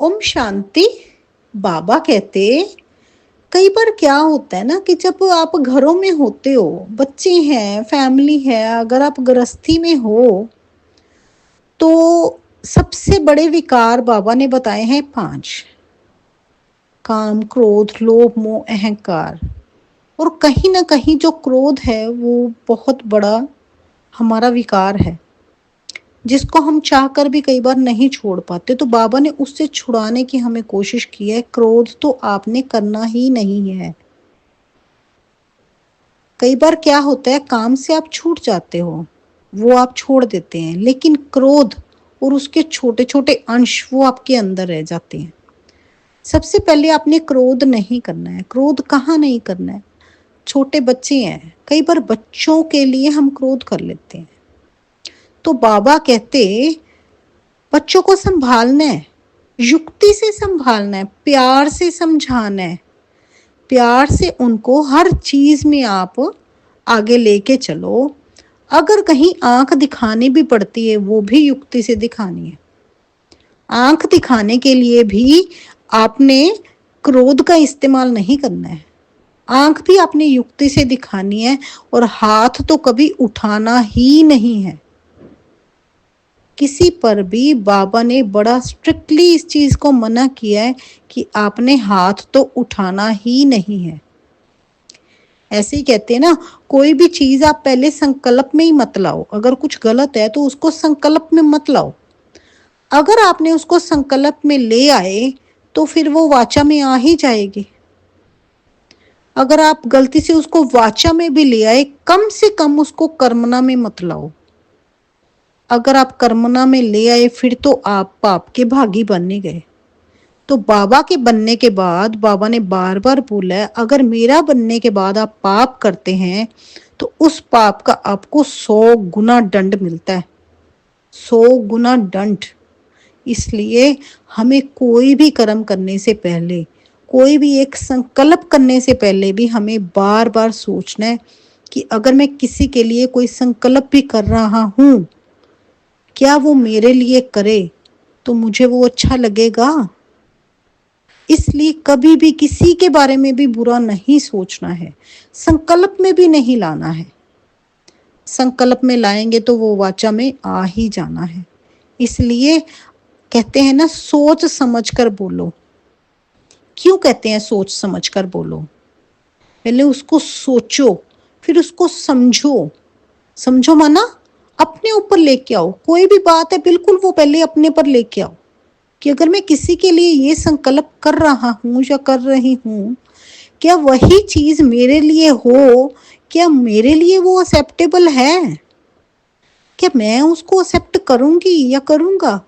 ओम शांति। बाबा कहते, कई बार क्या होता है ना कि जब आप घरों में होते हो, बच्चे हैं, फैमिली है, अगर आप गृहस्थी में हो तो सबसे बड़े विकार बाबा ने बताए हैं 5। काम, क्रोध, लोभ, मोह, अहंकार। और कहीं ना कहीं जो क्रोध है वो बहुत बड़ा हमारा विकार है, जिसको हम चाहकर भी कई बार नहीं छोड़ पाते। तो बाबा ने उससे छुड़ाने की हमें कोशिश की है। क्रोध तो आपने करना ही नहीं है। कई बार क्या होता है, काम से आप छूट जाते हो, वो आप छोड़ देते हैं, लेकिन क्रोध और उसके छोटे छोटे अंश वो आपके अंदर रह जाते हैं। सबसे पहले आपने क्रोध नहीं करना है। क्रोध कहाँ नहीं करना है? छोटे बच्चे हैं, कई बार बच्चों के लिए हम क्रोध कर लेते हैं। तो बाबा कहते, बच्चों को संभालना है, युक्ति से संभालना है, प्यार से समझाना है, प्यार से उनको हर चीज में आप आगे लेके चलो। अगर कहीं आंख दिखानी भी पड़ती है, वो भी युक्ति से दिखानी है। आंख दिखाने के लिए भी आपने क्रोध का इस्तेमाल नहीं करना है। आंख भी आपने युक्ति से दिखानी है, और हाथ तो कभी उठाना ही नहीं है। किसी पर भी बाबा ने बड़ा स्ट्रिक्टली इस चीज को मना किया है कि आपने हाथ तो उठाना ही नहीं है। ऐसे ही कहते हैं ना, कोई भी चीज आप पहले संकल्प में ही मत लाओ। अगर कुछ गलत है तो उसको संकल्प में मत लाओ। अगर आपने उसको संकल्प में ले आए तो फिर वो वाचा में आ ही जाएगी। अगर आप गलती से उसको वाचा में भी ले आए, कम से कम उसको कर्मना में मत लाओ। अगर आप कर्मना में ले आए फिर तो आप पाप के भागी बनने गए। तो बाबा के बनने के बाद बाबा ने बार बार बोला है, अगर मेरा बनने के बाद आप पाप करते हैं तो उस पाप का आपको 100 गुना दंड मिलता है। 100 गुना दंड। इसलिए हमें कोई भी कर्म करने से पहले, कोई भी एक संकल्प करने से पहले भी हमें बार बार सोचना है कि अगर मैं किसी के लिए कोई संकल्प भी कर रहा हूं, क्या वो मेरे लिए करे तो मुझे वो अच्छा लगेगा। इसलिए कभी भी किसी के बारे में भी बुरा नहीं सोचना है, संकल्प में भी नहीं लाना है। संकल्प में लाएंगे तो वो वाचा में आ ही जाना है। इसलिए कहते हैं ना, सोच समझ कर बोलो। क्यों कहते हैं सोच समझ कर बोलो? पहले उसको सोचो, फिर उसको समझो। समझो माना अपने ऊपर लेके आओ। कोई भी बात है, बिल्कुल वो पहले अपने पर लेके आओ कि अगर मैं किसी के लिए ये संकल्प कर रहा हूं या कर रही हूं, क्या वही चीज मेरे लिए हो? क्या मेरे लिए वो एक्सेप्टेबल है? क्या मैं उसको एक्सेप्ट करूंगी या करूंगा?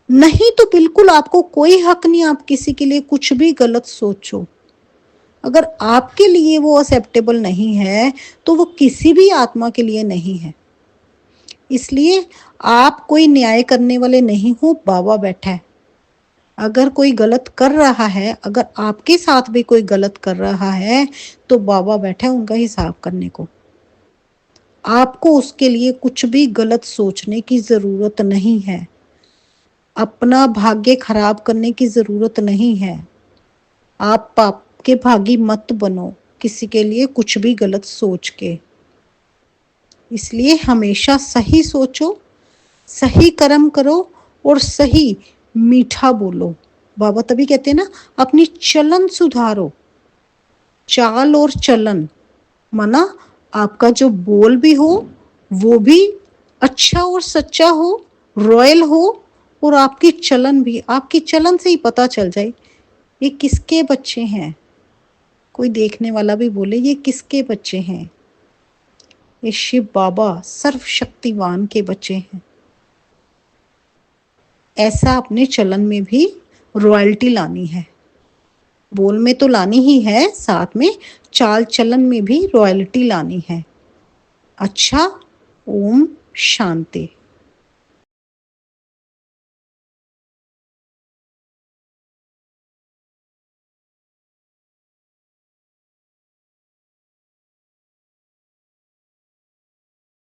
नहीं तो बिल्कुल आपको कोई हक नहीं आप किसी के लिए कुछ भी गलत सोचो। अगर आपके लिए वो एक्सेप्टेबल नहीं है तो वो किसी भी आत्मा के लिए नहीं है। इसलिए आप कोई न्याय करने वाले नहीं हो, बाबा बैठा है। अगर कोई गलत कर रहा है, अगर आपके साथ भी कोई गलत कर रहा है तो बाबा बैठा है उनका हिसाब करने को। आपको उसके लिए कुछ भी गलत सोचने की जरूरत नहीं है। अपना भाग्य खराब करने की जरूरत नहीं है। आप पाप के भागी मत बनो किसी के लिए कुछ भी गलत सोच के। इसलिए हमेशा सही सोचो, सही कर्म करो और सही मीठा बोलो। बाबा तभी कहते हैं ना, अपनी चलन सुधारो। चाल और चलन माना आपका जो बोल भी हो वो भी अच्छा और सच्चा हो, रॉयल हो, और आपकी चलन भी, आपकी चलन से ही पता चल जाए ये किसके बच्चे हैं। कोई देखने वाला भी बोले ये किसके बच्चे हैं, ये शिव बाबा सर्वशक्तिवान के बच्चे हैं। ऐसा अपने चलन में भी रॉयल्टी लानी है। बोल में तो लानी ही है, साथ में चाल चलन में भी रॉयल्टी लानी है। अच्छा, ओम शांति।